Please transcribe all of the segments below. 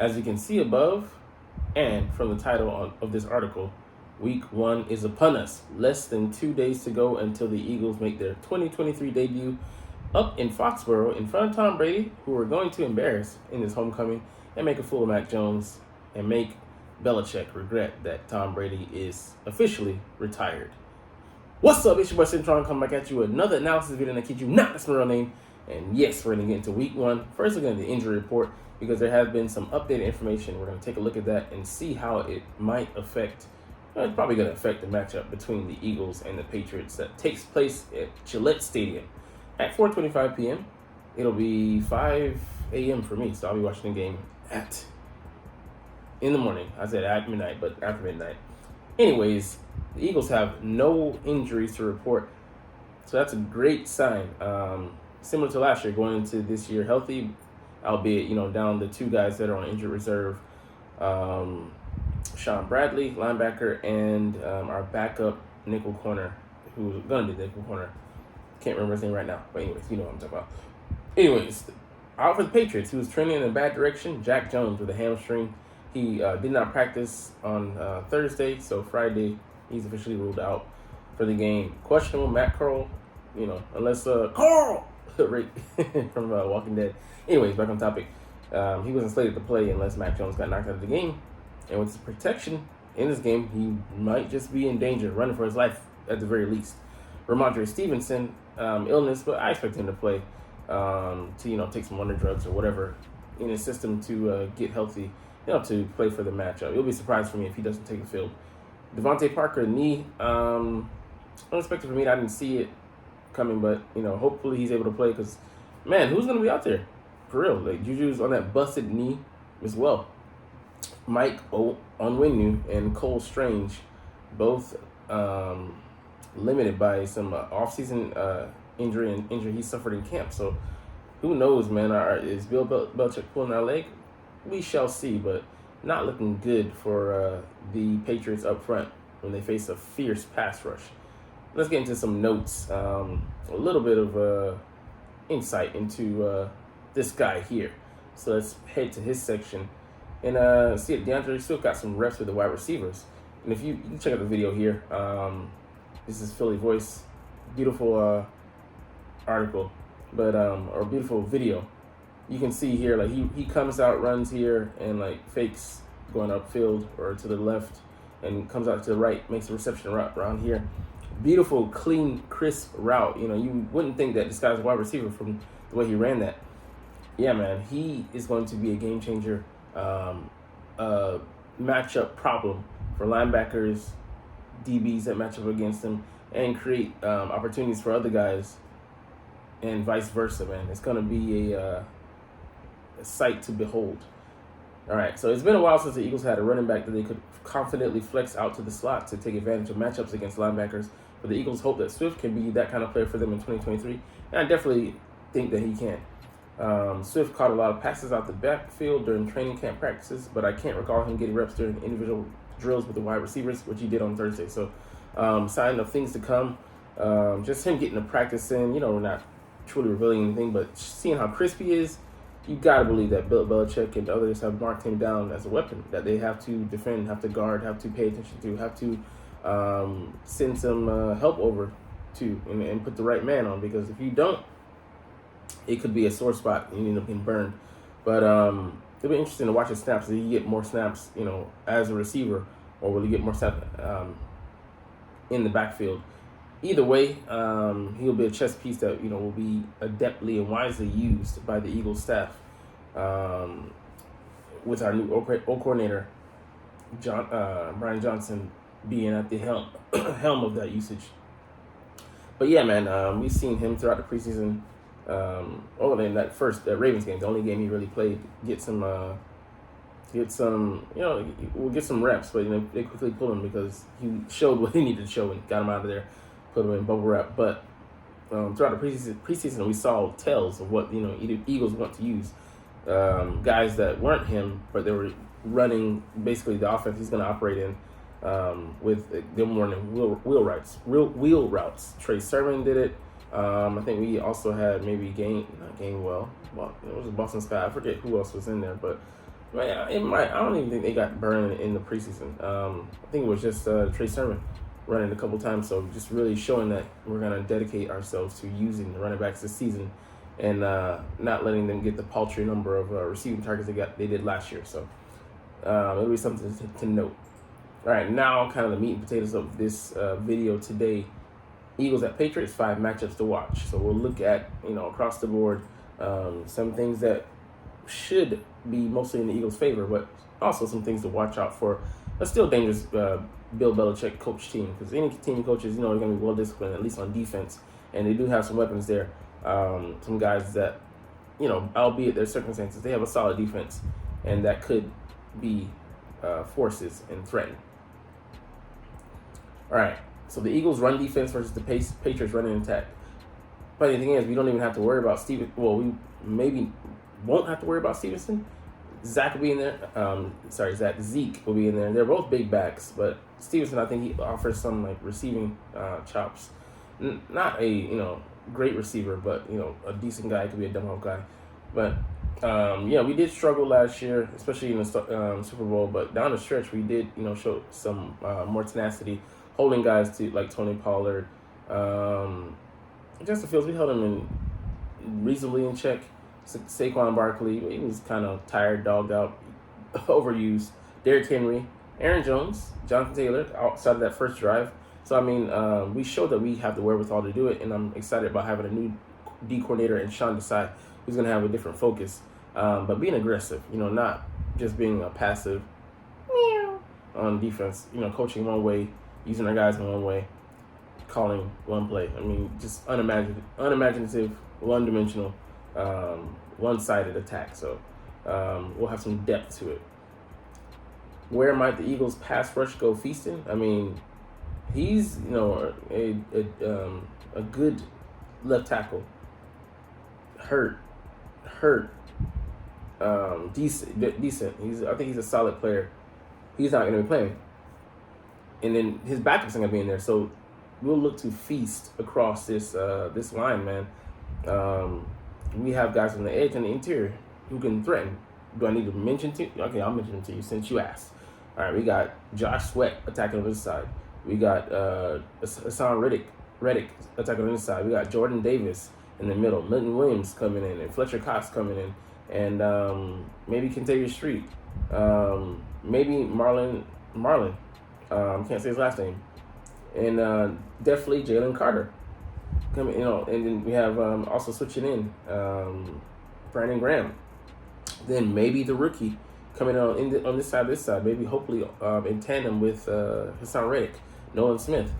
As you can see above, and from the title of this article, Week 1 is upon us. Less than 2 days to go until the Eagles make their 2023 debut up in Foxborough in front of Tom Brady, who we're going to embarrass in his homecoming and make a fool of Mac Jones and make Belichick regret that Tom Brady is officially retired. What's up? It's your boy Centron coming back at you with another analysis video, and I kid you not, that's my real name. And yes, we're going to get into Week 1. First, we're going to the injury report because there has been some updated information. We're going to take a look at that and see how it might affect, it's probably going to affect the matchup between the Eagles and the Patriots that takes place at Gillette Stadium at 4:25 p.m. It'll be 5 a.m. for me, so I'll be watching the game in the morning. I said at midnight, but after midnight. Anyways, the Eagles have no injuries to report, so that's a great sign. Similar to last year, going into this year healthy, albeit, down the two guys that are on injured reserve. Sean Bradley, linebacker, and our backup nickel corner, who's going to be nickel corner. Can't remember his name right now, but anyways, you know what I'm talking about. Anyways, out for the Patriots, he was trending in a bad direction. Jack Jones with a hamstring. He did not practice on Thursday, so Friday he's officially ruled out for the game. Questionable Matt Carl, unless Carl right from Walking Dead. Anyways, back on topic. He wasn't slated to play unless Mac Jones got knocked out of the game. And with his protection in this game, he might just be in danger, running for his life at the very least. Ramondre Stevenson, illness, but I expect him to play to take some wonder drugs or whatever in his system to get healthy, to play for the matchup. It'll be a surprise for me if he doesn't take the field. Devontae Parker, knee, unexpected for me. I didn't see it coming, but hopefully he's able to play because, man, who's going to be out there? For real, like Juju's on that busted knee as well. Mike Onwenu and Cole Strange, both limited by some offseason injury he suffered in camp. So who knows, man? Is Bill Belichick pulling our leg? We shall see, but not looking good for the Patriots up front when they face a fierce pass rush. Let's get into some notes, a little bit of insight into this guy here. So let's head to his section and see it. DeAndre still got some reps with the wide receivers. And if you can check out the video here, this is Philly Voice, beautiful article, but or beautiful video. You can see here, like he comes out, runs here, and like fakes going upfield or to the left, and comes out to the right, makes a reception route around here. Beautiful, clean, crisp route. You wouldn't think that this guy's a wide receiver from the way he ran that. Yeah, man, he is going to be a game changer, matchup problem for linebackers, DBs that match up against him, and create opportunities for other guys, and vice versa, man. It's going to be a sight to behold. All right, so it's been a while since the Eagles had a running back that they could confidently flex out to the slot to take advantage of matchups against linebackers. But the Eagles hope that Swift can be that kind of player for them in 2023, and I definitely think that he can. Swift caught a lot of passes out the backfield during training camp practices, but I can't recall him getting reps during individual drills with the wide receivers, which he did on Thursday. So, sign of things to come. Just him getting the practice in, not truly revealing anything, but seeing how crisp he is, you got to believe that Bill Belichick and others have marked him down as a weapon that they have to defend, have to guard, have to pay attention to, have to send some help over to and put the right man on, because if you don't, it could be a sore spot and you end up getting burned. But it'll be interesting to watch his snaps. Will he get more snaps, as a receiver, or will he get more snaps in the backfield? Either way, he'll be a chess piece that will be adeptly and wisely used by the Eagles staff, with our new O coordinator, Brian Johnson, being at the helm of that usage. But yeah, man, we've seen him throughout the preseason. In that Ravens game, the only game he really played, get some we'll get some reps, but they quickly pulled him because he showed what he needed to show and got him out of there, put him in bubble wrap. But throughout the preseason, we saw tells of what Eagles want to use, guys that weren't him, but they were running basically the offense he's going to operate in, with them running wheel routes. Trey Sermon did it. I think we also had maybe Gainwell. Well, it was a Boston Scott. I forget who else was in there, but Man, it might. I don't even think they got burned in the preseason. I think it was just Trey Sermon running a couple times. So just really showing that we're gonna dedicate ourselves to using the running backs this season, and not letting them get the paltry number of receiving targets they did last year. So it'll be something to note. All right, now kind of the meat and potatoes of this video today. Eagles at Patriots, 5 matchups to watch. So we'll look at, across the board, some things that should be mostly in the Eagles' favor, but also some things to watch out for. A still dangerous Bill Belichick coach team, because any team coaches, are going to be well disciplined, at least on defense, and they do have some weapons there. Some guys that, albeit their circumstances, they have a solid defense, and that could be forces and threaten. All right, so the Eagles' run defense versus the Patriots' running attack. Funny thing is, we don't even have to worry about Steven. Well, we maybe won't have to worry about Stevenson. Zach will be in there. Zeke will be in there. They're both big backs, but Stevenson, I think he offers some receiving chops. Not a great receiver, but a decent guy. Could be a dumb off guy. But we did struggle last year, especially in the Super Bowl. But down the stretch, we did show some more tenacity, holding guys to like Tony Pollard, Justin Fields. We held him in reasonably in check. Saquon Barkley, he was kind of tired, dogged out, overused. Derrick Henry, Aaron Jones, Jonathan Taylor outside of that first drive. So, I mean, we showed that we have the wherewithal to do it, and I'm excited about having a new D coordinator and Sean Desai, who's going to have a different focus. But being aggressive, not just being a passive on defense, coaching one way, using our guys in one way, calling one play. I mean, just unimaginative, one-dimensional, one-sided attack. So we'll have some depth to it. Where might the Eagles' pass rush go feasting? I mean, he's a good left tackle. Hurt. Decent. I think he's a solid player. He's not going to be playing, and then his backup's not going to be in there. So we'll look to feast across this line, man. We have guys on the edge and the interior who can threaten. Do I need to mention to you? Okay, I'll mention them to you since you asked. All right, we got Josh Sweat attacking on this side. We got Hassan Reddick attacking on this side. We got Jordan Davis in the middle. Milton Williams coming in, and Fletcher Cox coming in, and maybe Kentavious Street. Maybe Marlon. Can't say his last name. And definitely Jalen Carter coming, and then we have also switching in Brandon Graham. Then maybe the rookie coming on this side, maybe hopefully in tandem with Hassan Reddick, Nolan Smith.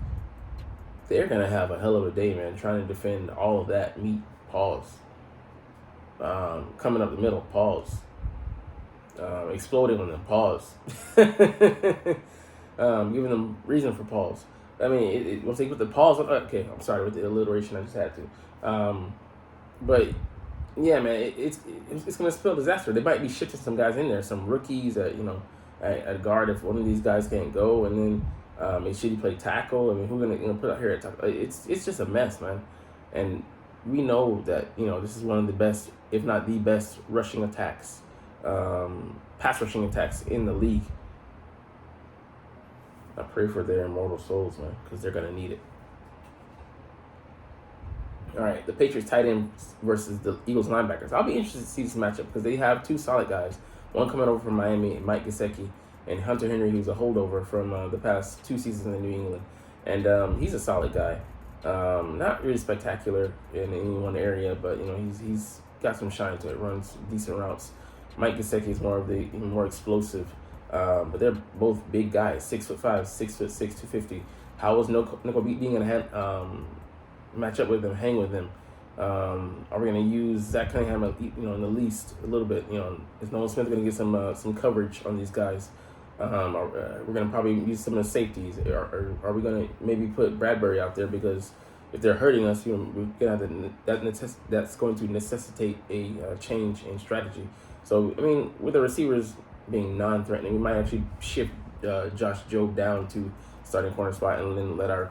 They're gonna have a hell of a day, man, trying to defend all of that meat. Pause. Coming up the middle. Pause. Exploding on them. Pause. Giving them reason for pause. I mean, once they put the pause on, okay, I'm sorry with the alliteration, I just had to. But yeah, man, it's gonna spell disaster. They might be shifting some guys in there, some rookies at guard if one of these guys can't go, and then should he play tackle? I mean, who's gonna put out here at tackle? It's just a mess, man. And we know that this is one of the best, if not the best, rushing attacks, pass rushing attacks in the league. I pray for their immortal souls, man, because they're going to need it. All right, the Patriots tight end versus the Eagles linebackers. I'll be interested to see this matchup because they have two solid guys. One coming over from Miami, Mike Gesicki, and Hunter Henry, who's a holdover from the past 2 seasons in New England. And he's a solid guy. Not really spectacular in any one area, but he's got some shine to it. Runs decent routes. Mike Gesicki is more explosive. But they're both big guys, 6'5", 6'6", 250. How was Nickel being in a match up with them, hang with them? Are we going to use Zach Cunningham, in the least a little bit? Is Nolan Smith going to get some coverage on these guys? We're going to probably use some of the safeties. Are we going to maybe put Bradbury out there because if they're hurting us, we're going to have that's going to necessitate a change in strategy. So I mean, with the receivers being non-threatening, we might actually shift Josh Jobe down to starting corner spot and then let our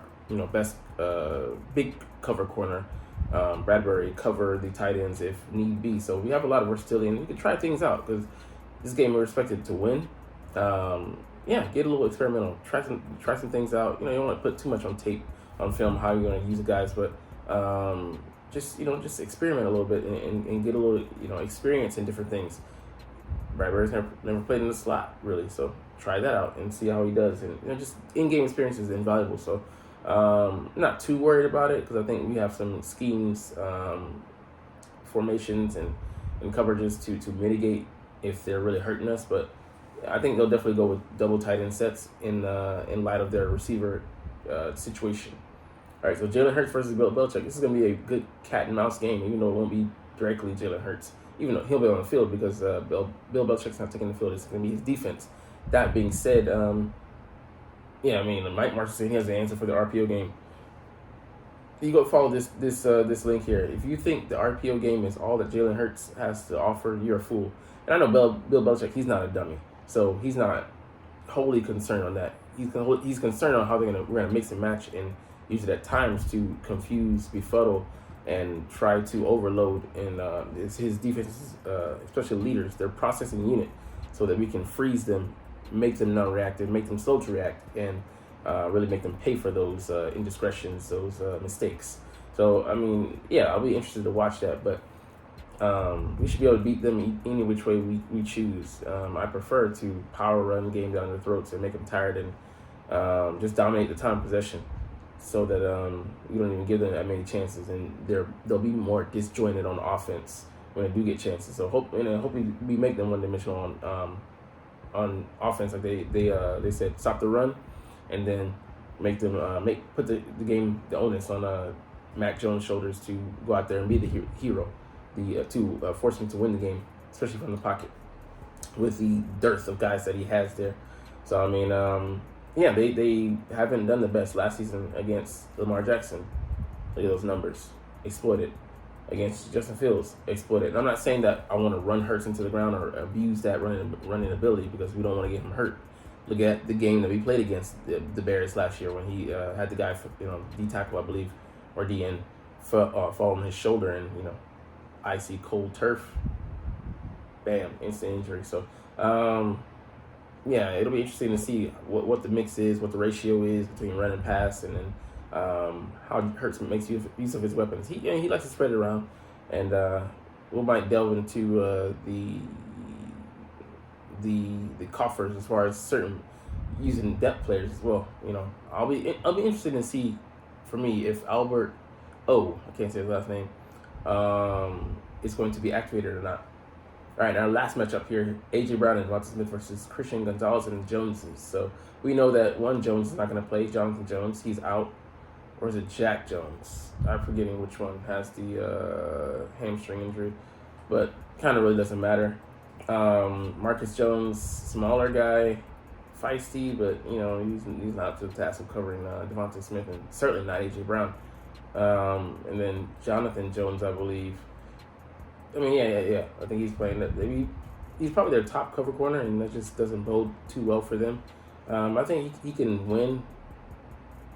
best big cover corner Bradbury cover the tight ends if need be. So we have a lot of versatility and we can try things out because this game we're expected to win. Yeah, get a little experimental. Try some things out. You know, you don't want to put too much on tape, on film, how you're going to use the guys, but just experiment a little bit and get a little experience in different things. Bradbury's never played in the slot really, so try that out and see how he does. And just in-game experience is invaluable. So not too worried about it because I think we have some schemes, formations, and coverages to mitigate if they're really hurting us. But I think they'll definitely go with double tight end sets in light of their receiver situation. All right, so Jalen Hurts versus Bill Belichick. This is going to be a good cat and mouse game, even though it won't be directly Jalen Hurts. Even though he'll be on the field because Bill Belichick's not taking the field. It's going to be his defense. That being said, Mike Marshall said he has the answer for the RPO game. You go follow this link here. If you think the RPO game is all that Jalen Hurts has to offer, you're a fool. And I know Bill Belichick, he's not a dummy, so he's not wholly concerned on that. He's concerned on how we're gonna mix and match and use it at times to confuse, befuddle, and try to overload. And his defenses, especially leaders, their processing unit, so that we can freeze them, make them non-reactive, make them slow to react, and really make them pay for those indiscretions, those mistakes. So, I'll be interested to watch that, but we should be able to beat them any which way we choose. I prefer to power run game down their throats and make them tired and just dominate the time of possession so that we don't even give them that many chances, and they'll be more disjointed on offense when they do get chances. So hope we make them one-dimensional on offense, like they said, stop the run, and then make them put the onus on Mac Jones' shoulders to go out there and be the hero, to force him to win the game, especially from the pocket, with the dearth of guys that he has there. So they haven't done the best last season against Lamar Jackson. Look at those numbers, exploited. Against Justin Fields, exploited. And I'm not saying that I want to run Hurts into the ground or abuse that running ability, because we don't want to get him hurt. Look at the game that we played against the Bears last year when he had the guy, D tackle, I believe, or DN, fall on his shoulder and icy cold turf. Bam, instant injury. So it'll be interesting to see what the mix is, what the ratio is between run and pass, and then how Hurts makes use of his weapons. He likes to spread it around, and we might delve into the coffers as far as certain using depth players as well. I'll be interested to see, for me, if Albert I can't say his last name, is going to be activated or not. All right, our last matchup here, A.J. Brown and Devonta Smith versus Christian Gonzalez and Joneses. So we know that one Jones is not going to play, Jonathan Jones. He's out. Or is it Jack Jones? I'm forgetting which one has the hamstring injury, but kind of really doesn't matter. Marcus Jones, smaller guy, feisty, but he's not up to the task of covering Devonta Smith, and certainly not A.J. Brown. And then Jonathan Jones, I believe. I think he's playing that. He's probably their top cover corner, and that just doesn't bode too well for them. I think he can win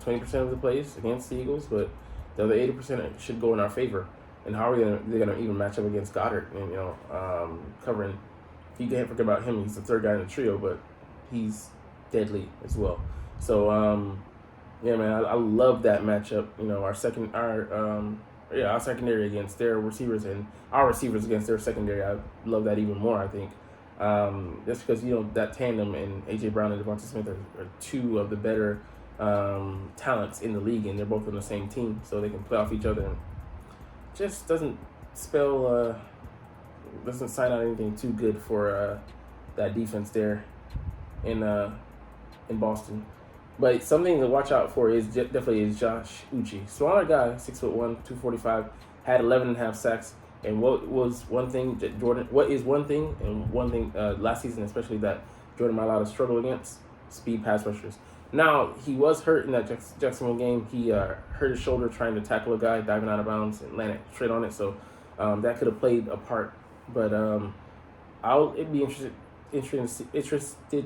20% of the plays against the Eagles, but the other 80% should go in our favor. And how are they gonna even match up against Goddard? And covering, you can't forget about him. He's the third guy in the trio, but he's deadly as well. So I love that matchup. Our secondary against their receivers, and our receivers against their secondary. I love that even more, I think. Just because, that tandem and A.J. Brown and Devonta Smith are two of the better talents in the league, and they're both on the same team, so they can play off each other. And just doesn't sign out anything too good for that defense there in Boston. But something to watch out for is definitely Josh Uche. Smaller guy, 6'1", 245, had 11.5 sacks. And what is one thing last season, especially, that Jordan might allow to struggle against? Speed pass rushers. Now, he was hurt in that Jacksonville game. He hurt his shoulder trying to tackle a guy, diving out of bounds, and landed straight on it. So that could have played a part. But it'd be interested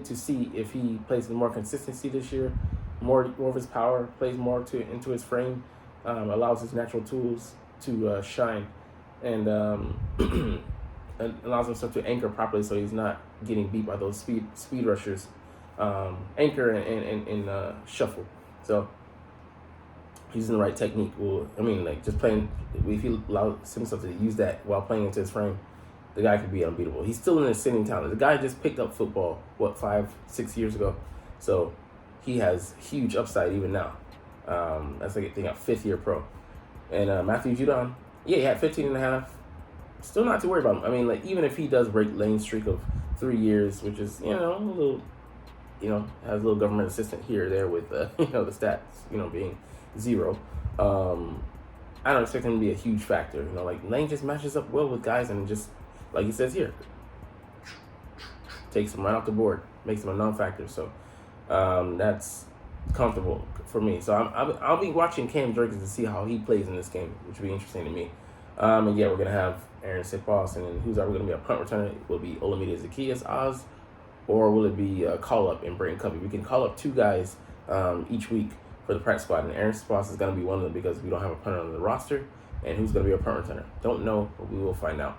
to see if he plays with more consistency this year, more of his power, plays more into his frame, allows his natural tools to shine, and allows himself to anchor properly, so he's not getting beat by those speed rushers, Anchor and Shuffle. So using the right technique will, I mean, like just playing, if he allows himself to use that while playing into his frame, the guy could be unbeatable. He's still an ascending talent. The guy just picked up football, 5-6 years ago. So he has huge upside even now. That's like, I think, a 5th-year pro. And Matthew Judon, yeah, he had 15 and a half. Still not too worried about him. I mean, like, even if he does break Lane's streak of 3 years, which is, a little, has a little government assistant here or there with, the stats, being 0. I don't expect him to be a huge factor. Like, Lane just matches up well with guys and just, like he says here, takes him right off the board, makes him a non-factor. So that's comfortable for me. So I'll be watching Cam Jerkins to see how he plays in this game, which will be interesting to me. And yeah, we're gonna have Aaron Sick-Boss, and then who's ever gonna be a punt returner? Will it be Olamide Zacchaeus Oz, or will it be call up and Brayton Covey? We can call up 2 guys each week for the practice squad, and Aaron Sick-Boss is gonna be one of them because we don't have a punter on the roster. And who's gonna be a punt returner? Don't know, but we will find out.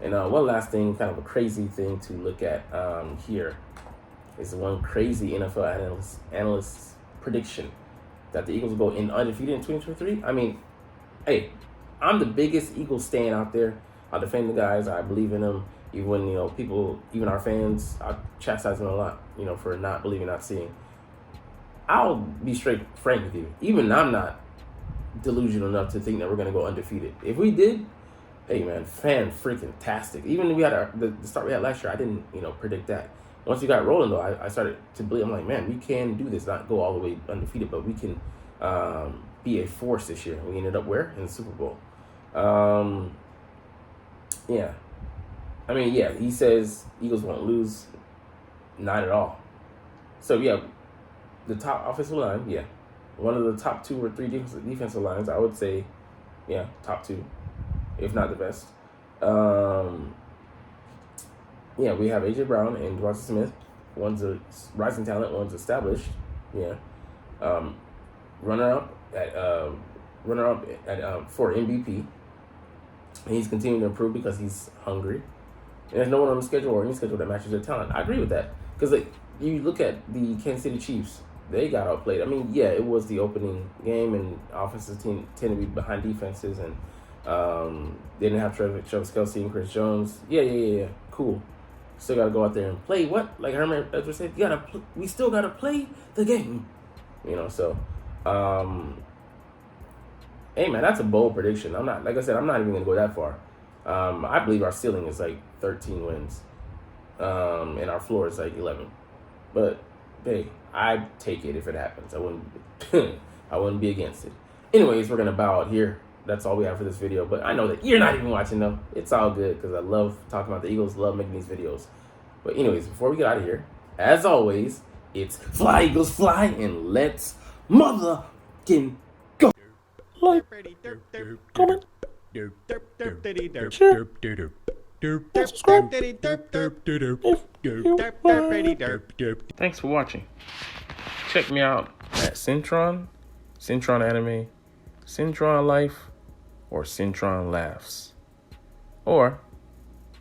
And one last thing, kind of a crazy thing to look at here is one crazy NFL analyst prediction that the Eagles will go undefeated in 2023. I mean, hey, I'm the biggest Eagles stan out there. I defend the guys. I believe in them. Even when, people, even our fans, I chastise them a lot, for not believing, not seeing. I'll be straight frank with you. Even I'm not delusional enough to think that we're going to go undefeated. If we did, hey man, fan-freaking-tastic. Even if we had the start we had last year, I didn't, predict that. Once we got rolling, though, I started to believe. I'm like, man, we can do this, not go all the way undefeated, but we can be a force this year. We ended up where? In the Super Bowl. Yeah. I mean, yeah, he says Eagles won't lose. Not at all. So, yeah, the top offensive line, yeah. One of the top 2 or 3 defensive lines, I would say, yeah, top 2, if not the best. Yeah, we have A.J. Brown and Devonta Smith. One's a rising talent, one's established. Yeah. Runner-up for MVP. And he's continuing to improve because he's hungry. And there's no one on the schedule or any schedule that matches their talent. I agree with that. Because you look at the Kansas City Chiefs, they got outplayed. I mean, yeah, it was the opening game, and offenses tend to be behind defenses, and they didn't have Travis Kelce and Chris Jones. Yeah. Cool. Still got to go out there and play what? Like Herman Edwards said, we still got to play the game. So, hey, man, that's a bold prediction. Like I said, I'm not even going to go that far. I believe our ceiling is like 13 wins, and our floor is like 11. But, hey, I'd take it if it happens. I wouldn't be against it. Anyways, we're going to bow out here. That's all we have for this video. But I know that you're not even watching, though. It's all good because I love talking about the Eagles, love making these videos. But anyways, before we get out of here, as always, it's fly, Eagles, fly, and let's motherfucking go. Like, comment, share, and subscribe Thanks for watching. Check me out at Centron Anime, Centron Life, or Centron Laughs, or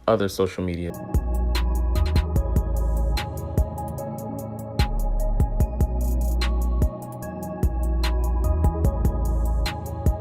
other social media.